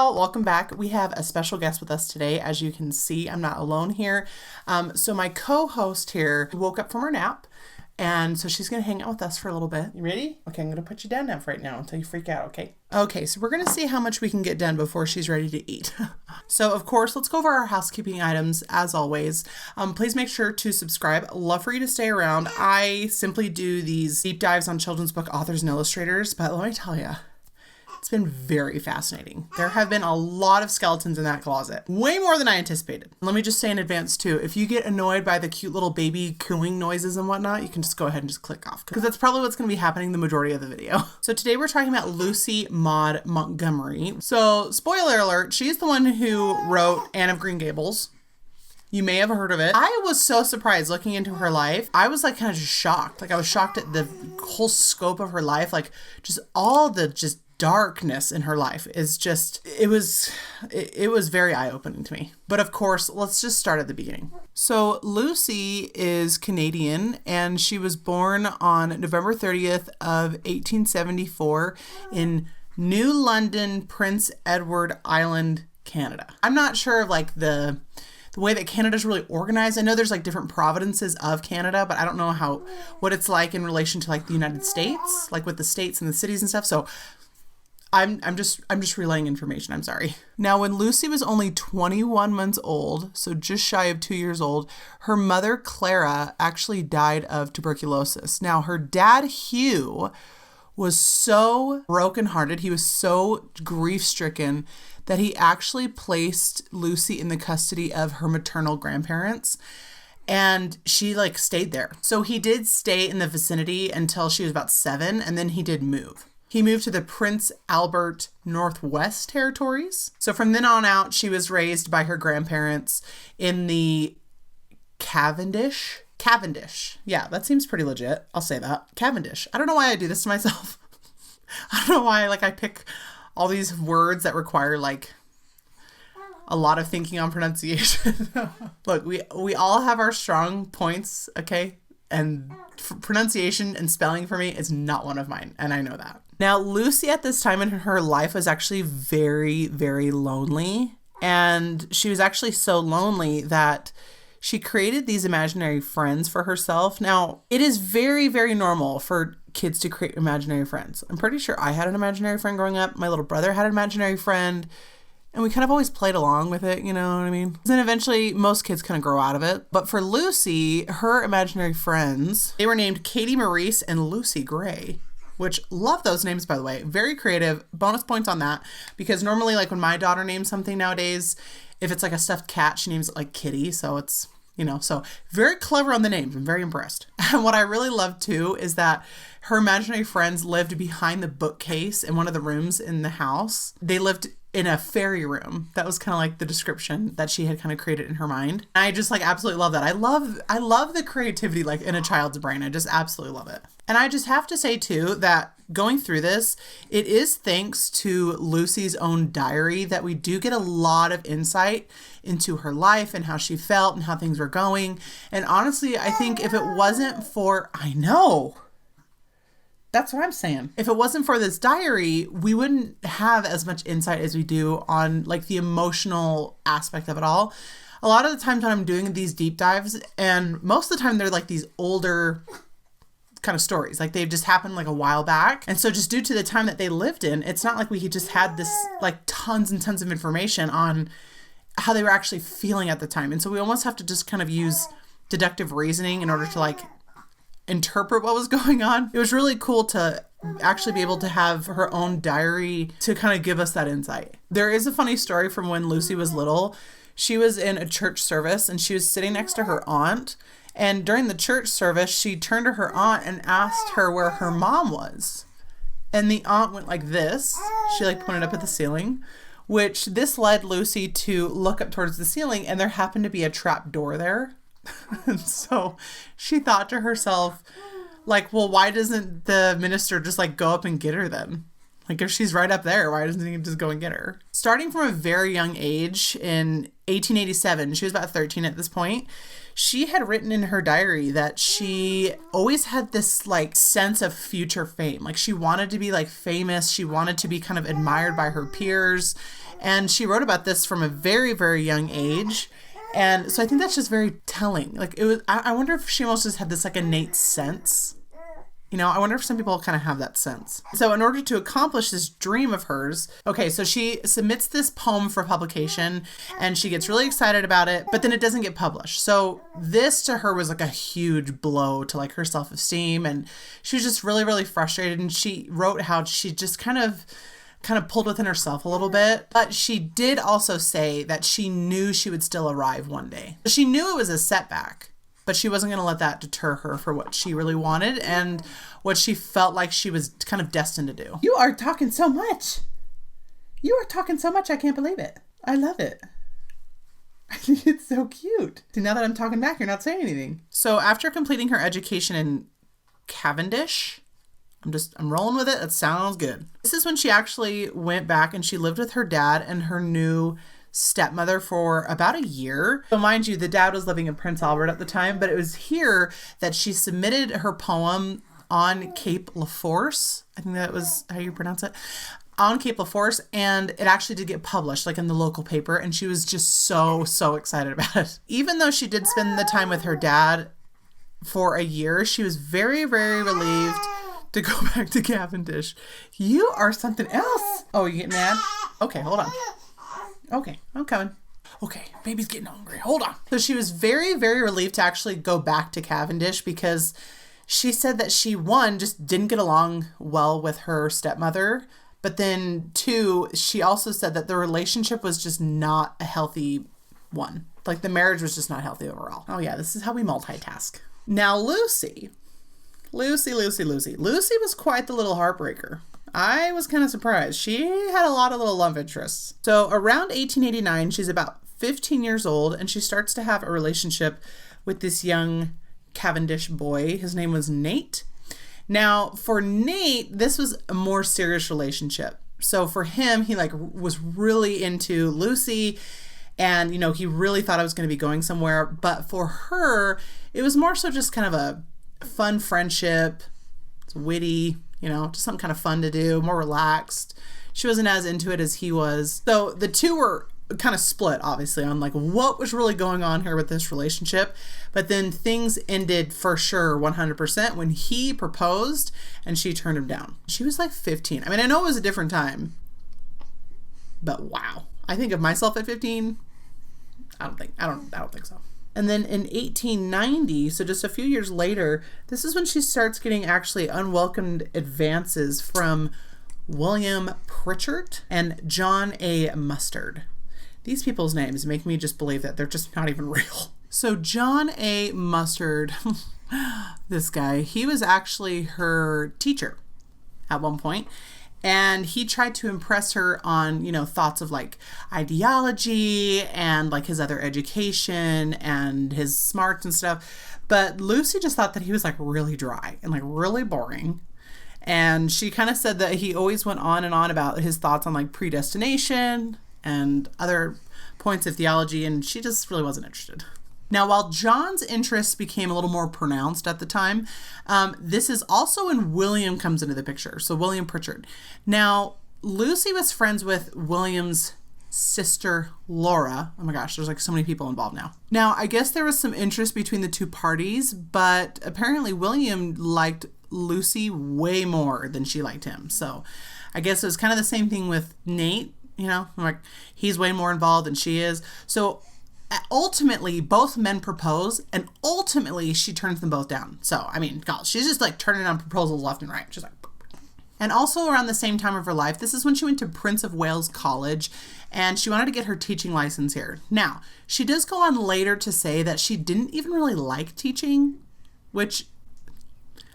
y'all, welcome back. We have a special guest with us today. As you can see, I'm not alone here. So my co-host here woke up from her nap, and so she's going to hang out with us for a little bit. You ready? Okay, I'm going to put you down now for right now until you freak out, okay? Okay, so we're going to see how much we can get done before she's ready to eat. So, of course, let's go over our housekeeping items, as always. Please make sure to subscribe. Love for you to stay around. I simply do these deep dives on children's book authors and illustrators, but let me tell you, it's been very fascinating. There have been a lot of skeletons in that closet. Way more than I anticipated. Let me just say in advance too, if you get annoyed by the cute little baby cooing noises and whatnot, you can just go ahead and just click off, because that's probably what's going to be happening the majority of the video. So today we're talking about Lucy Maud Montgomery. So spoiler alert, she's the one who wrote Anne of Green Gables. You may have heard of it. I was so surprised looking into her life. I was like kind of just shocked. Like I was shocked at the whole scope of her life. Like just all the just darkness in her life is just, it was very eye-opening to me. But of course, let's just start at the beginning. So Lucy is Canadian, and she was born on November 30th of 1874 in New London, Prince Edward Island, Canada. I'm not sure of like the way that Canada's really organized. I know there's like different provinces of Canada, but I don't know what it's like in relation to like the United States, like with the states and the cities and stuff. So I'm just relaying information. I'm sorry. Now, when Lucy was only 21 months old, so just shy of 2 years old, her mother, Clara, actually died of tuberculosis. Now, her dad, Hugh, was so brokenhearted. He was so grief-stricken that he actually placed Lucy in the custody of her maternal grandparents. And she like stayed there. So he did stay in the vicinity until she was about 7, and then he did move. He moved to the Prince Albert Northwest Territories. So from then on out, she was raised by her grandparents in the Cavendish. Yeah, that seems pretty legit. I'll say that. Cavendish. I don't know why I do this to myself. I don't know why I pick all these words that require like a lot of thinking on pronunciation. Look, we all have our strong points, okay? And pronunciation and spelling for me is not one of mine, and I know that. Now, Lucy at this time in her life was actually very, very lonely, and she was actually so lonely that she created these imaginary friends for herself. Now, it is very, very normal for kids to create imaginary friends. I'm pretty sure I had an imaginary friend growing up. My little brother had an imaginary friend. And we kind of always played along with it, you know what I mean? Then eventually most kids kind of grow out of it. But for Lucy, her imaginary friends, they were named Katie Maurice and Lucy Gray, which love those names, by the way. Very creative. Bonus points on that. Because normally like when my daughter names something nowadays, if it's like a stuffed cat, she names it like Kitty. So it's, so very clever on the names. I'm very impressed. And what I really love too is that her imaginary friends lived behind the bookcase in one of the rooms in the house. They lived in a fairy room. That was kind of like the description that she had kind of created in her mind. And I just like absolutely love that. I love the creativity like in a child's brain. I just absolutely love it. And I just have to say too that going through this, it is thanks to Lucy's own diary that we do get a lot of insight into her life and how she felt and how things were going. And honestly, I think if it wasn't for, I know, that's what I'm saying. If it wasn't for this diary, we wouldn't have as much insight as we do on like the emotional aspect of it all. A lot of the times when I'm doing these deep dives, and most of the time they're like these older kind of stories, like they've just happened like a while back. And so just due to the time that they lived in, it's not like we just had this like tons and tons of information on how they were actually feeling at the time. And so we almost have to just kind of use deductive reasoning in order to like interpret what was going on. It was really cool to actually be able to have her own diary to kind of give us that insight. There is a funny story from when Lucy was little. She was in a church service and she was sitting next to her aunt. And during the church service, she turned to her aunt and asked her where her mom was. And the aunt went like this. She like pointed up at the ceiling, which this led Lucy to look up towards the ceiling, and there happened to be a trap door there. And so she thought to herself, like, well, why doesn't the minister just like go up and get her then? Like if she's right up there, why doesn't he just go and get her? Starting from a very young age in 1887, she was about 13 at this point, she had written in her diary that she always had this like sense of future fame. Like she wanted to be like famous. She wanted to be kind of admired by her peers. And she wrote about this from a very, very young age. And so I think that's just very telling. Like it was, I wonder if she almost just had this like innate sense. You know, I wonder if some people kind of have that sense. So in order to accomplish this dream of hers, okay, so she submits this poem for publication and she gets really excited about it, but then it doesn't get published. So this to her was like a huge blow to like her self-esteem, and she was just really, really frustrated. And she wrote how she just kind of pulled within herself a little bit. But she did also say that she knew she would still arrive one day. She knew it was a setback, but she wasn't going to let that deter her for what she really wanted and what she felt like she was kind of destined to do. You are talking so much. You are talking so much. I can't believe it. I love it. I think it's so cute. See, now that I'm talking back, you're not saying anything. So after completing her education in Cavendish, I'm rolling with it. That sounds good. This is when she actually went back and she lived with her dad and her new stepmother for about a year. So mind you, the dad was living in Prince Albert at the time, but it was here that she submitted her poem on Cape LaForce. I think that was how you pronounce it. On Cape LaForce, and it actually did get published like in the local paper, and she was just so excited about it. Even though she did spend the time with her dad for a year, she was very, very relieved to go back to Cavendish. You are something else. Oh, you getting mad? Okay, hold on. Okay, I'm coming. Okay, baby's getting hungry. Hold on. So she was very, very relieved to actually go back to Cavendish because she said that she, one, just didn't get along well with her stepmother. But then two, she also said that the relationship was just not a healthy one. Like the marriage was just not healthy overall. Oh yeah, this is how we multitask. Now Lucy was quite the little heartbreaker. I was kind of surprised. She had a lot of little love interests. So around 1889, she's about 15 years old, and she starts to have a relationship with this young Cavendish boy. His name was Nate. Now, for Nate, this was a more serious relationship. So for him, he like was really into Lucy, and you know, he really thought I was going to be going somewhere. But for her, it was more so just kind of a fun friendship. It's witty, you know, just something kind of fun to do, more relaxed. She wasn't as into it as he was. So the two were kind of split, obviously, on like what was really going on here with this relationship. But then things ended for sure 100% when he proposed and she turned him down. She was like 15. I mean, I know it was a different time, but wow. I think of myself at 15. I don't think so. And then in 1890, so just a few years later, this is when she starts getting actually unwelcomed advances from William Pritchard and John A. Mustard. These people's names make me just believe that they're just not even real. So John A. Mustard, this guy, he was actually her teacher at one point. And he tried to impress her on, you know, thoughts of like ideology and like his other education and his smarts and stuff. But Lucy just thought that he was like really dry and like really boring. And she kind of said that he always went on and on about his thoughts on like predestination and other points of theology. And she just really wasn't interested. Now, while John's interests became a little more pronounced at the time, this is also when William comes into the picture. So William Pritchard. Now, Lucy was friends with William's sister, Laura. Oh my gosh, there's like so many people involved now. Now, I guess there was some interest between the two parties, but apparently William liked Lucy way more than she liked him. So I guess it was kind of the same thing with Nate, you know, like he's way more involved than she is. So ultimately, both men propose, and ultimately she turns them both down. So, I mean, God, she's just like turning down proposals left and right. She's like, and also around the same time of her life, this is when she went to Prince of Wales College, and she wanted to get her teaching license here. Now, she does go on later to say that she didn't even really like teaching, which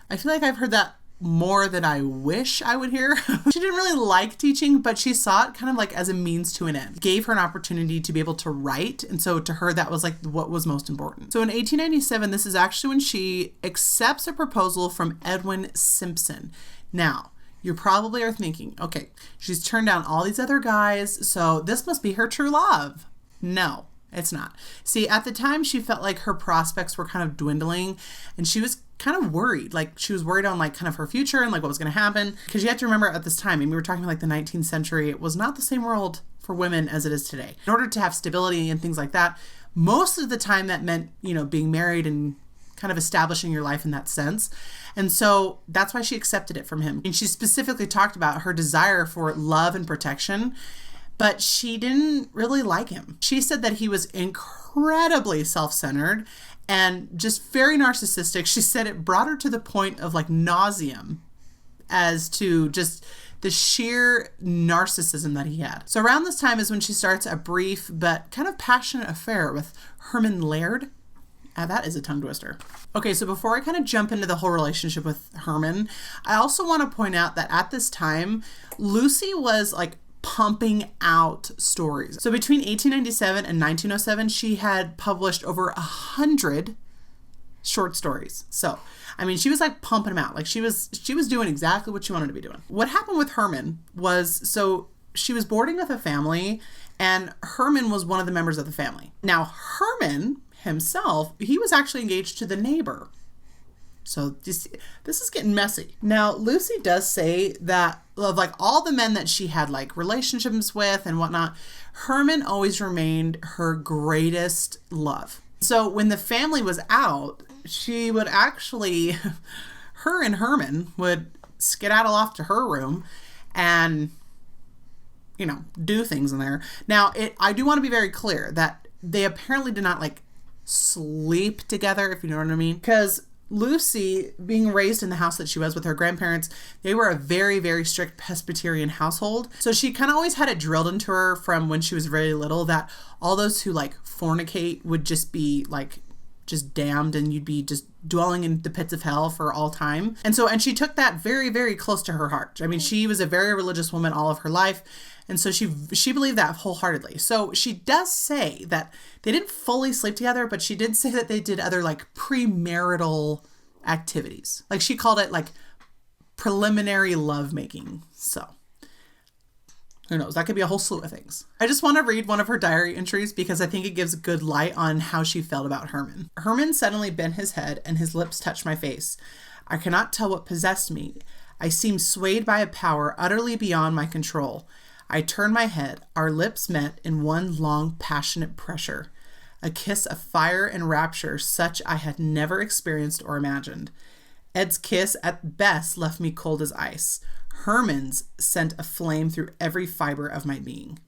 I feel like I've heard that more than I wish I would hear. She didn't really like teaching, but she saw it kind of like as a means to an end. Gave her an opportunity to be able to write, and so to her that was like what was most important. So in 1897, this is actually when she accepts a proposal from Edwin Simpson. Now, you probably are thinking, okay, she's turned down all these other guys, so this must be her true love. No, it's not. See, at the time, she felt like her prospects were kind of dwindling, and she was kind of worried. Like, she was worried on like kind of her future and like what was going to happen. Because you have to remember at this time, I mean, we were talking about like the 19th century, it was not the same world for women as it is today. In order to have stability and things like that, most of the time that meant, being married and kind of establishing your life in that sense. And so that's why she accepted it from him. And she specifically talked about her desire for love and protection, but she didn't really like him. She said that he was incredibly self-centered and just very narcissistic. She said it brought her to the point of like nauseum as to just the sheer narcissism that he had. So around this time is when she starts a brief but kind of passionate affair with Herman Laird. That is a tongue twister. Okay, so before I kind of jump into the whole relationship with Herman, I also want to point out that at this time, Lucy was like pumping out stories. So between 1897 and 1907, she had published over 100 short stories. So, I mean, she was like pumping them out. Like she was doing exactly what she wanted to be doing. What happened with Herman was, so she was boarding with a family and Herman was one of the members of the family. Now, Herman himself, he was actually engaged to the neighbor. So this is getting messy. Now, Lucy does say that of like all the men that she had like relationships with and whatnot, Herman always remained her greatest love. So when the family was out, she would actually, her and Herman would skedaddle off to her room and, do things in there. Now, I do want to be very clear that they apparently did not like sleep together, if you know what I mean. Because Lucy, being raised in the house that she was with her grandparents, they were a very, very strict Presbyterian household. So she kind of always had it drilled into her from when she was very little that all those who like fornicate would just be like just damned and you'd be just dwelling in the pits of hell for all time. And she took that very, very close to her heart. I mean, she was a very religious woman all of her life. And so she believed that wholeheartedly. So she does say that they didn't fully sleep together, but she did say that they did other like premarital activities. Like she called it like preliminary lovemaking. So who knows? That could be a whole slew of things. I just want to read one of her diary entries because I think it gives a good light on how she felt about Herman. Herman suddenly bent his head and his lips touched my face. I cannot tell what possessed me. I seemed swayed by a power utterly beyond my control. I turned my head. Our lips met in one long, passionate pressure. A kiss of fire and rapture such I had never experienced or imagined. Ed's kiss at best left me cold as ice. Herman's sent a flame through every fiber of my being.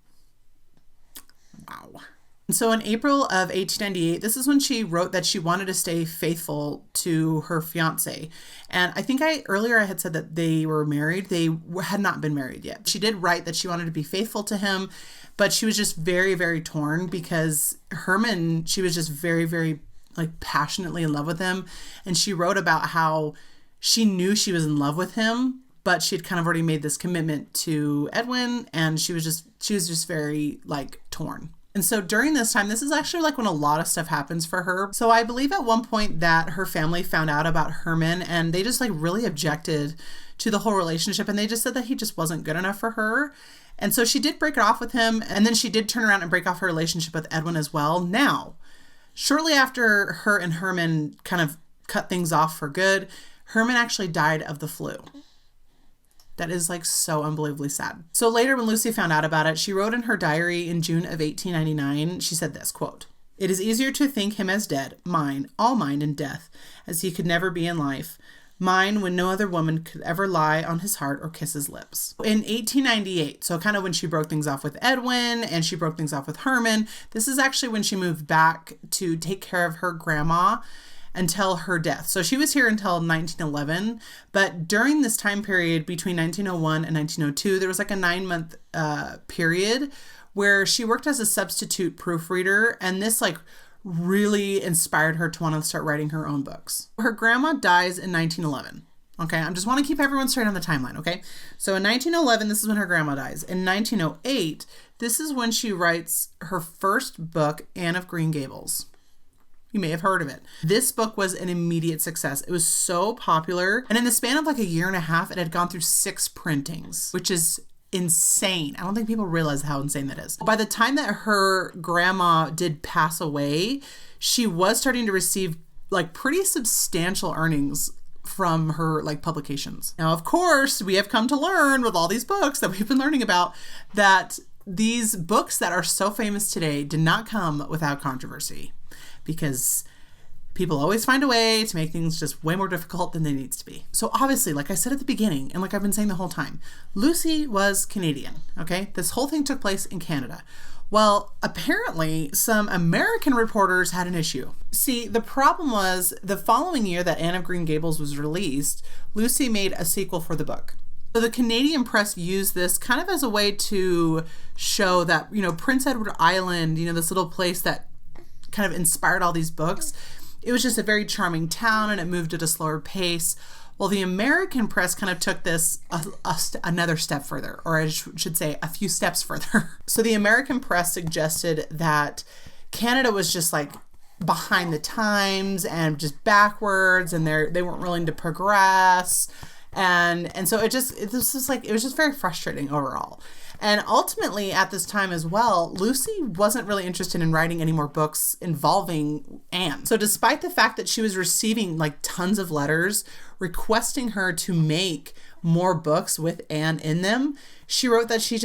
Wow. And so in April of 1898, this is when she wrote that she wanted to stay faithful to her fiance. And I think earlier I had said that they were married. They had not been married yet. She did write that she wanted to be faithful to him, but she was just very, very torn because Herman, she was just very, very like passionately in love with him. And she wrote about how she knew she was in love with him, but she had kind of already made this commitment to Edwin, and she was just very like torn. And so during this time, this is actually like when a lot of stuff happens for her. So I believe at one point that her family found out about Herman and they just like really objected to the whole relationship. And they just said that he just wasn't good enough for her. And so she did break it off with him. And then she did turn around and break off her relationship with Edwin as well. Now, shortly after her and Herman kind of cut things off for good, Herman actually died of the flu. That is like so unbelievably sad. So later when Lucy found out about it, she wrote in her diary in June of 1899, she said this, quote, "It is easier to think him as dead, mine, all mine in death, as he could never be in life. Mine when no other woman could ever lie on his heart or kiss his lips." In 1898, so kind of when she broke things off with Edwin and she broke things off with Herman, this is actually when she moved back to take care of her grandma until her death. So she was here until 1911, but during this time period between 1901 and 1902, there was like a 9-month period where she worked as a substitute proofreader, and this like really inspired her to want to start writing her own books. Her grandma dies in 1911. Okay, I just want to keep everyone straight on the timeline, okay? So in 1911, this is when her grandma dies. In 1908, this is when she writes her first book, Anne of Green Gables. You may have heard of it. This book was an immediate success. It was so popular. And in the span of like a year and a half, it had gone through 6 printings, which is insane. I don't think people realize how insane that is. By the time that her grandma did pass away, she was starting to receive like pretty substantial earnings from her like publications. Now, of course, we have come to learn with all these books that we've been learning about that these books that are so famous today did not come without controversy, because people always find a way to make things just way more difficult than they need to be. So obviously, like I said at the beginning, and like I've been saying the whole time, Lucy was Canadian, okay? This whole thing took place in Canada. Well, apparently some American reporters had an issue. See, the problem was the following year that Anne of Green Gables was released, Lucy made a sequel for the book. So the Canadian press used this kind of as a way to show that, Prince Edward Island, this little place that kind of inspired all these books, it was just a very charming town and it moved at a slower pace. Well, the American press kind of took this another step further, or I should say a few steps further. So the American press suggested that Canada was just like behind the times and just backwards, and they weren't willing to progress. And so it was just very frustrating overall. And ultimately at this time as well, Lucy wasn't really interested in writing any more books involving Anne. So despite the fact that she was receiving like tons of letters requesting her to make more books with Anne in them, she wrote that she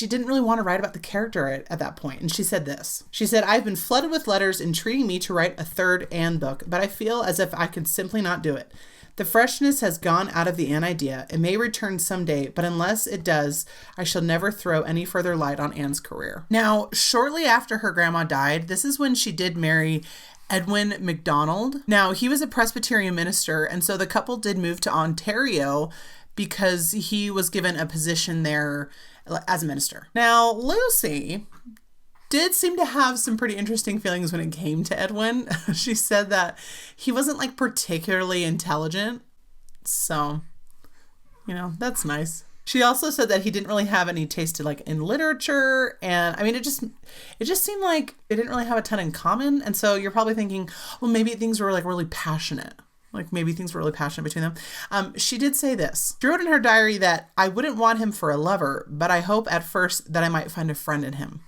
didn't really want to write about the character at that point. And she said this. She said, "I've been flooded with letters entreating me to write a third Anne book, but I feel as if I could simply not do it. The freshness has gone out of the Anne idea. It may return someday, but unless it does, I shall never throw any further light on Anne's career." Now, shortly after her grandma died, this is when she did marry Edwin MacDonald. Now, he was a Presbyterian minister, and so the couple did move to Ontario because he was given a position there as a minister. Now, Lucy did seem to have some pretty interesting feelings when it came to Edwin. She said that he wasn't like particularly intelligent. So, that's nice. She also said that he didn't really have any taste in literature. And I mean, it just seemed like they didn't really have a ton in common. And so you're probably thinking, well, maybe things were really passionate. Maybe things were really passionate between them. She did say this. She wrote in her diary that I wouldn't want him for a lover, but I hope at first that I might find a friend in him.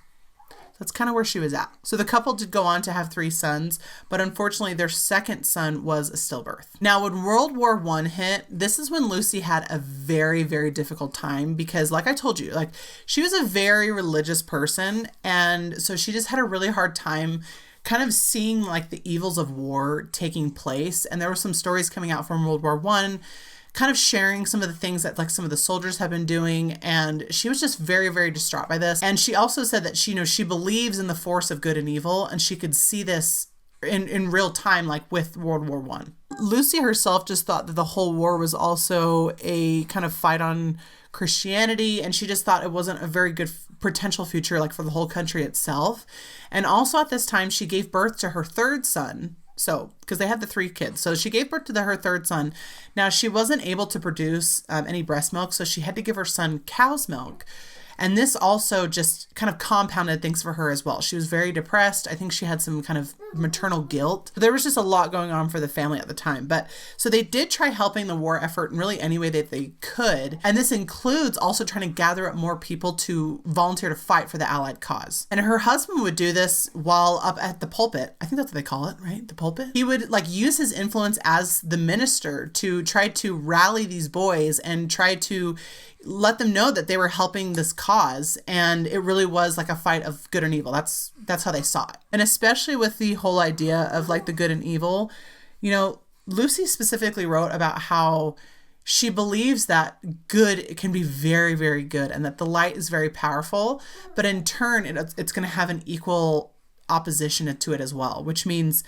That's kind of where she was at. So the couple did go on to have 3 sons, but unfortunately their second son was a stillbirth. Now, when World War I hit, this is when Lucy had a very, very difficult time because, like I told you, she was a very religious person. And so she just had a really hard time kind of seeing the evils of war taking place. And there were some stories coming out from World War I, kind of sharing some of the things that some of the soldiers have been doing. And she was just very, very distraught by this. And she also said that she believes in the force of good and evil, and she could see this in real time, with World War I. Lucy herself just thought that the whole war was also a kind of fight on Christianity, and she just thought it wasn't a very good potential future for the whole country itself. And also at this time, she gave birth to her 3rd son. So, because they had the 3 kids. So she gave birth to her 3rd son. Now, she wasn't able to produce any breast milk, so she had to give her son cow's milk. And this also just kind of compounded things for her as well. She was very depressed. I think she had some kind of maternal guilt. There was just a lot going on for the family at the time. But so they did try helping the war effort in really any way that they could. And this includes also trying to gather up more people to volunteer to fight for the Allied cause. And her husband would do this while up at the pulpit. I think that's what they call it, right? The pulpit. He would use his influence as the minister to try to rally these boys and try to let them know that they were helping this cause, and it really was a fight of good and evil. That's how they saw it. And especially with the whole idea of the good and evil, Lucy specifically wrote about how she believes that good can be very, very good, and that the light is very powerful, but in turn it's going to have an equal opposition to it as well, which means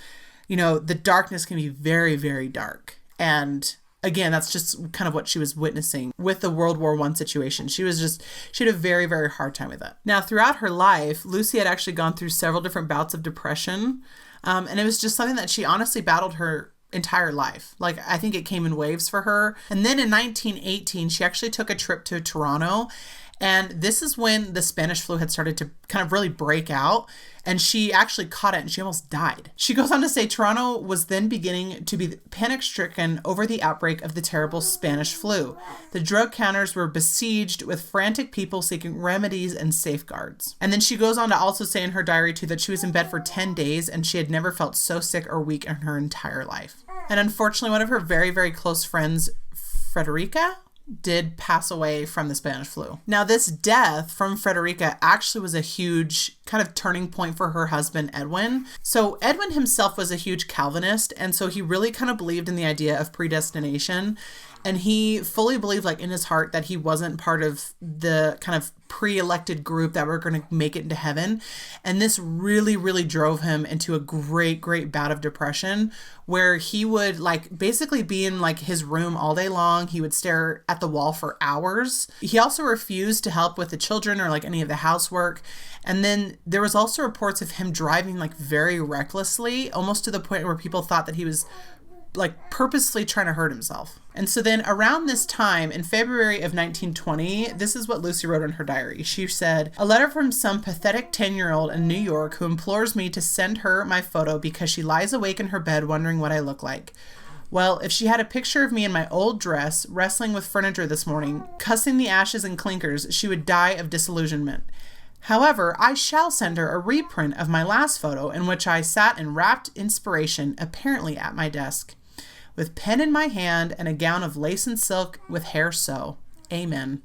the darkness can be very, very dark. And again, that's just kind of what she was witnessing with the World War I situation. She had a very, very hard time with it. Now, throughout her life, Lucy had actually gone through several different bouts of depression. And it was just something that she honestly battled her entire life. I think it came in waves for her. And then in 1918, she actually took a trip to Toronto. And this is when the Spanish flu had started to kind of really break out. And she actually caught it and she almost died. She goes on to say Toronto was then beginning to be panic-stricken over the outbreak of the terrible Spanish flu. The drug counters were besieged with frantic people seeking remedies and safeguards. And then she goes on to also say in her diary too that she was in bed for 10 days and she had never felt so sick or weak in her entire life. And unfortunately, one of her very, very close friends, Frederica, did pass away from the Spanish flu. Now, this death from Frederica actually was a huge kind of turning point for her husband, Edwin. So Edwin himself was a huge Calvinist, and so he really kind of believed in the idea of predestination. And he fully believed, like, in his heart that he wasn't part of the kind of pre-elected group that were going to make it into heaven. And this really, really drove him into a great, great bout of depression where he would, like, basically be in, like, his room all day long. He would stare at the wall for hours. He also refused to help with the children or, like, any of the housework. And then there was also reports of him driving, like, very recklessly, almost to the point where people thought that he was, like, purposely trying to hurt himself. And so then around this time, in February of 1920, this is what Lucy wrote in her diary. She said, "A letter from some pathetic 10-year-old in New York who implores me to send her my photo because she lies awake in her bed wondering what I look like. Well, if she had a picture of me in my old dress, wrestling with furniture this morning, cussing the ashes and clinkers, she would die of disillusionment. However, I shall send her a reprint of my last photo in which I sat in rapt inspiration, apparently at my desk, with pen in my hand and a gown of lace and silk with hair so. Amen.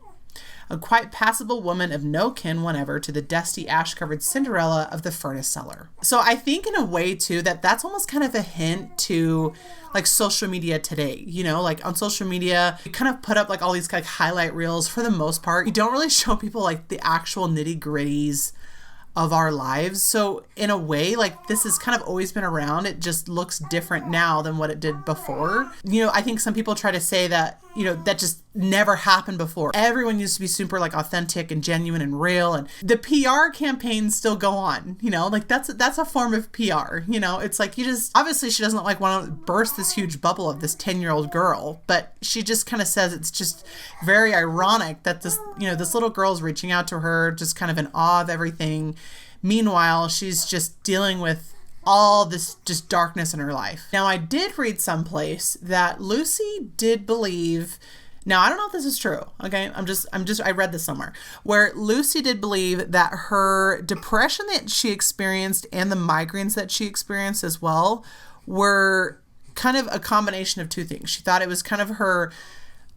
A quite passable woman of no kin whatever to the dusty ash-covered Cinderella of the furnace cellar." So I think in a way too that that's almost kind of a hint to like social media today. You know, like on social media, you kind of put up like all these like highlight reels for the most part. You don't really show people like the actual nitty-gritties of our lives. So in a way, like this has kind of always been around. It just looks different now than what it did before. You know, I think some people try to say that, you know, that just never happened before. Everyone used to be super like authentic and genuine and real, and the PR campaigns still go on, you know, like that's a form of PR, you know. It's like you just, obviously she doesn't like want to burst this huge bubble of this 10-year-old girl, but she just kind of says it's just very ironic that this, you know, this little girl's reaching out to her just kind of in awe of everything. Meanwhile, she's just dealing with all this just darkness in her life. Now, I did read someplace that Lucy did believe, now I don't know if this is true, okay? I read this somewhere, where Lucy did believe that her depression that she experienced and the migraines that she experienced as well were kind of a combination of two things. She thought it was kind of her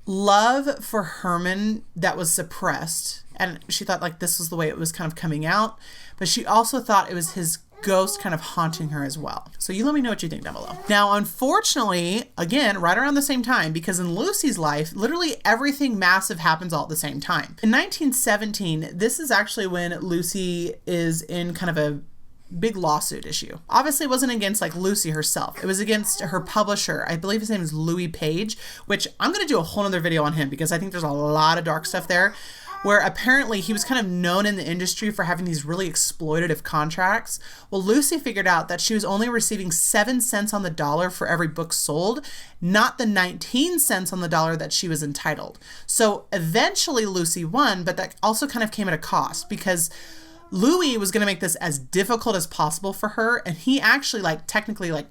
love for Herman that was suppressed, and she thought like this was the way it was kind of coming out, but she also thought it was his ghost kind of haunting her as well. So you let me know what you think down below. Now, unfortunately, again, right around the same time, because in Lucy's life, literally everything massive happens all at the same time. In 1917, this is actually when Lucy is in kind of a big lawsuit issue. Obviously, it wasn't against like Lucy herself. It was against her publisher. I believe his name is Louis Page, which I'm going to do a whole other video on him because I think there's a lot of dark stuff there, where apparently he was kind of known in the industry for having these really exploitative contracts. Well, Lucy figured out that she was only receiving 7 cents on the dollar for every book sold, not the 19 cents on the dollar that she was entitled. So eventually Lucy won, but that also kind of came at a cost because Louis was going to make this as difficult as possible for her. And he actually like technically like,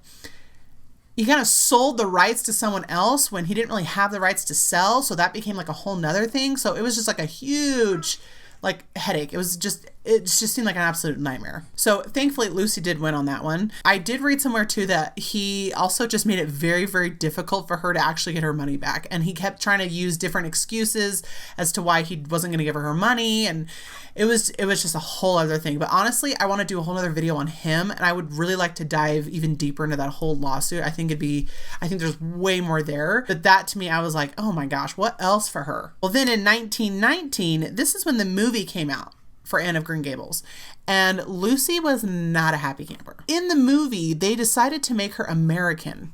he kind of sold the rights to someone else when he didn't really have the rights to sell. So that became like a whole nother thing. So it was just like a huge like headache. It just seemed like an absolute nightmare. So thankfully Lucy did win on that one. I did read somewhere too that he also just made it very, very difficult for her to actually get her money back. And he kept trying to use different excuses as to why he wasn't going to give her money. And it was just a whole other thing. But honestly, I want to do a whole other video on him. And I would really like to dive even deeper into that whole lawsuit. I think there's way more there. But that to me, I was like, oh my gosh, what else for her? Well, then in 1919, this is when the movie came out for Anne of Green Gables. And Lucy was not a happy camper. In the movie, they decided to make her American,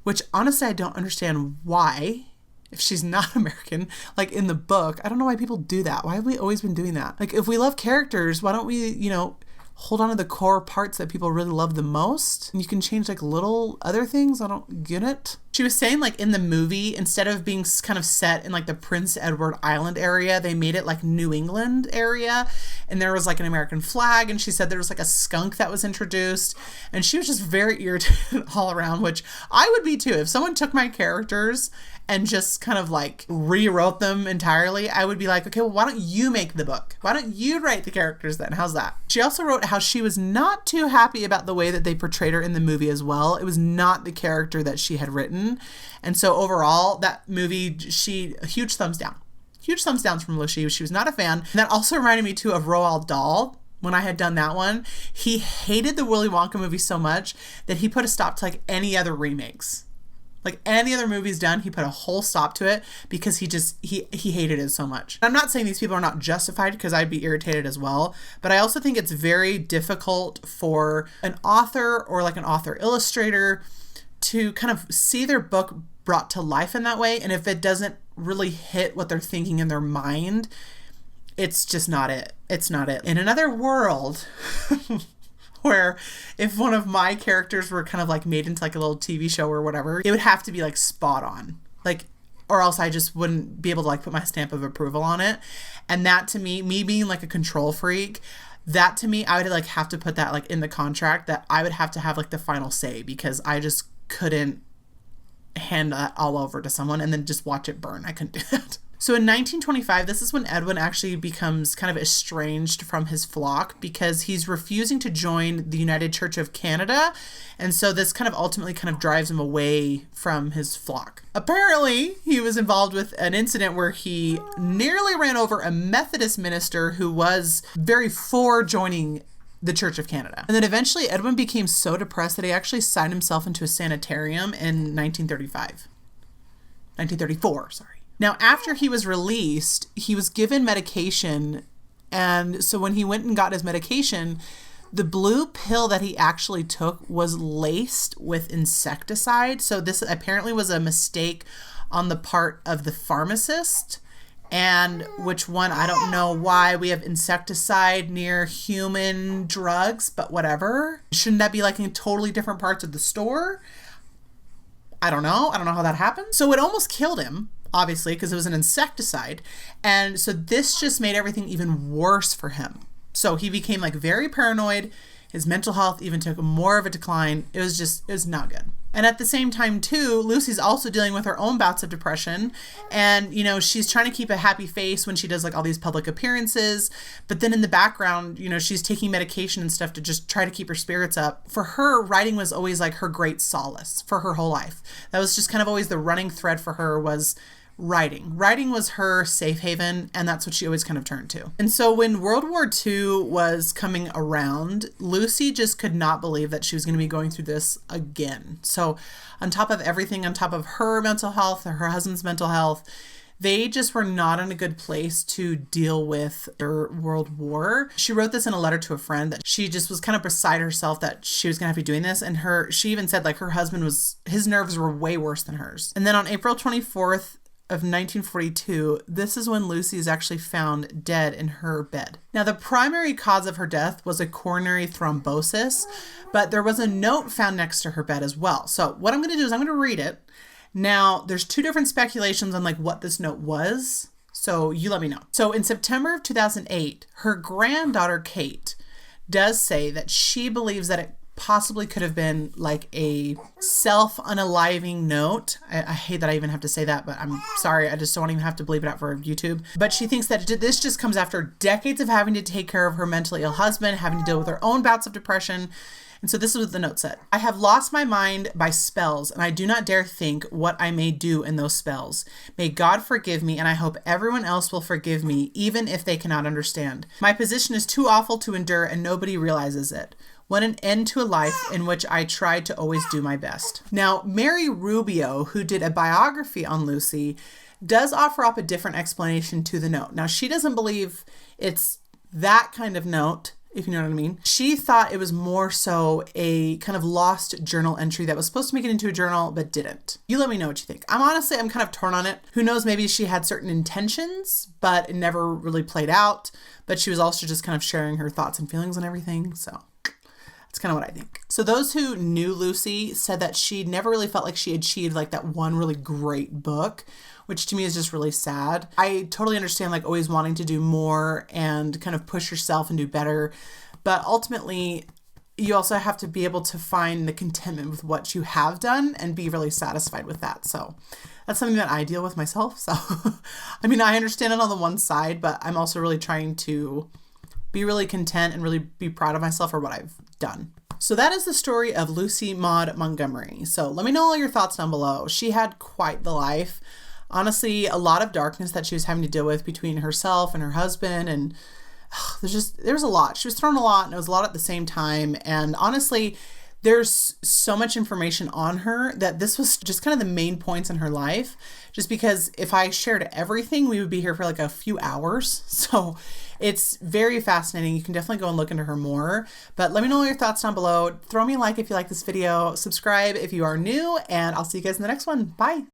which honestly, I don't understand why. If she's not American, like in the book, I don't know why people do that. Why have we always been doing that? Like if we love characters, why don't we, you know, hold on to the core parts that people really love the most? And you can change like little other things. I don't get it. She was saying like in the movie, instead of being kind of set in like the Prince Edward Island area, they made it like New England area. And there was like an American flag. And she said there was like a skunk that was introduced. And she was just very irritated all around, which I would be too. If someone took my characters and just kind of like rewrote them entirely, I would be like, okay, well, why don't you make the book? Why don't you write the characters then? How's that? She also wrote how she was not too happy about the way that they portrayed her in the movie as well. It was not the character that she had written. written. And so overall, that movie, a huge thumbs down. Huge thumbs downs from Lucy. She was not a fan. And that also reminded me too of Roald Dahl. When I had done that one, he hated the Willy Wonka movie so much that he put a stop to like any other remakes. Like any other movies done, he put a whole stop to it because he hated it so much. I'm not saying these people are not justified, because I'd be irritated as well, but I also think it's very difficult for an author or like an author illustrator to kind of see their book brought to life in that way. And if it doesn't really hit what they're thinking in their mind, it's just not it. It's not it. In another world, where if one of my characters were kind of like made into like a little TV show or whatever, it would have to be like spot on. Like, or else I just wouldn't be able to like put my stamp of approval on it. And that to me being like a control freak, that to me, I would like have to put that like in the contract, that I would have to have like the final say, because I just couldn't hand that all over to someone and then just watch it burn. I couldn't do that. So in 1925, this is when Edwin actually becomes kind of estranged from his flock, because he's refusing to join the United Church of Canada. And so this kind of ultimately kind of drives him away from his flock. Apparently, he was involved with an incident where he nearly ran over a Methodist minister who was very for joining the Church of Canada. And then eventually Edwin became so depressed that he actually signed himself into a sanitarium in 1934, sorry. Now, after he was released, he was given medication. And so when he went and got his medication, the blue pill that he actually took was laced with insecticide. So this apparently was a mistake on the part of the pharmacist. And which one, I don't know why we have insecticide near human drugs, but whatever. Shouldn't that be like in totally different parts of the store? I don't know. I don't know how that happened. So it almost killed him, obviously, because it was an insecticide. And so this just made everything even worse for him. So he became like very paranoid. His mental health even took more of a decline. It was not good. And at the same time too, Lucy's also dealing with her own bouts of depression. And, you know, she's trying to keep a happy face when she does like all these public appearances. But then in the background, you know, she's taking medication and stuff to just try to keep her spirits up. For her, writing was always like her great solace for her whole life. That was just kind of always the running thread for her, was writing. Writing was her safe haven, and that's what she always kind of turned to. And so when World War II was coming around, Lucy just could not believe that she was going to be going through this again. So on top of everything, on top of her mental health, her husband's mental health, they just were not in a good place to deal with their world war. She wrote this in a letter to a friend, that she just was kind of beside herself that she was going to have to be doing this. And she even said like her husband his nerves were way worse than hers. And then on April 24th, of 1942, this is when Lucy is actually found dead in her bed. Now, the primary cause of her death was a coronary thrombosis, but there was a note found next to her bed as well. So what I'm going to do is I'm going to read it. Now, there's two different speculations on like what this note was. So you let me know. So in September of 2008, her granddaughter, Kate, does say that she believes that it possibly could have been like a self-unaliving note. I hate that I even have to say that, but I'm sorry. I just don't even have to bleep it out for YouTube. But she thinks that this just comes after decades of having to take care of her mentally ill husband, having to deal with her own bouts of depression. And so this is what the note said. I have lost my mind by spells, and I do not dare think what I may do in those spells. May God forgive me, and I hope everyone else will forgive me, even if they cannot understand. My position is too awful to endure, and nobody realizes it. What an end to a life in which I tried to always do my best. Now, Mary Rubio, who did a biography on Lucy, does offer up a different explanation to the note. Now, she doesn't believe it's that kind of note, if you know what I mean. She thought it was more so a kind of lost journal entry that was supposed to make it into a journal, but didn't. You let me know what you think. I'm kind of torn on it. Who knows, maybe she had certain intentions, but it never really played out. But she was also just kind of sharing her thoughts and feelings and everything, so that's kind of what I think. So those who knew Lucy said that she never really felt like she achieved like that one really great book, which to me is just really sad. I totally understand like always wanting to do more and kind of push yourself and do better. But ultimately, you also have to be able to find the contentment with what you have done and be really satisfied with that. So that's something that I deal with myself. So, I mean, I understand it on the one side, but I'm also really trying to be really content and really be proud of myself for what I've done. So that is the story of Lucy Maud Montgomery. So let me know all your thoughts down below. She had quite the life. Honestly, a lot of darkness that she was having to deal with between herself and her husband, and there was a lot. She was thrown a lot, and it was a lot at the same time. And honestly, there's so much information on her that this was just kind of the main points in her life. Just because if I shared everything, we would be here for like a few hours. So it's very fascinating. You can definitely go and look into her more. But let me know your thoughts down below. Throw me a like if you like this video. Subscribe if you are new, and I'll see you guys in the next one. Bye.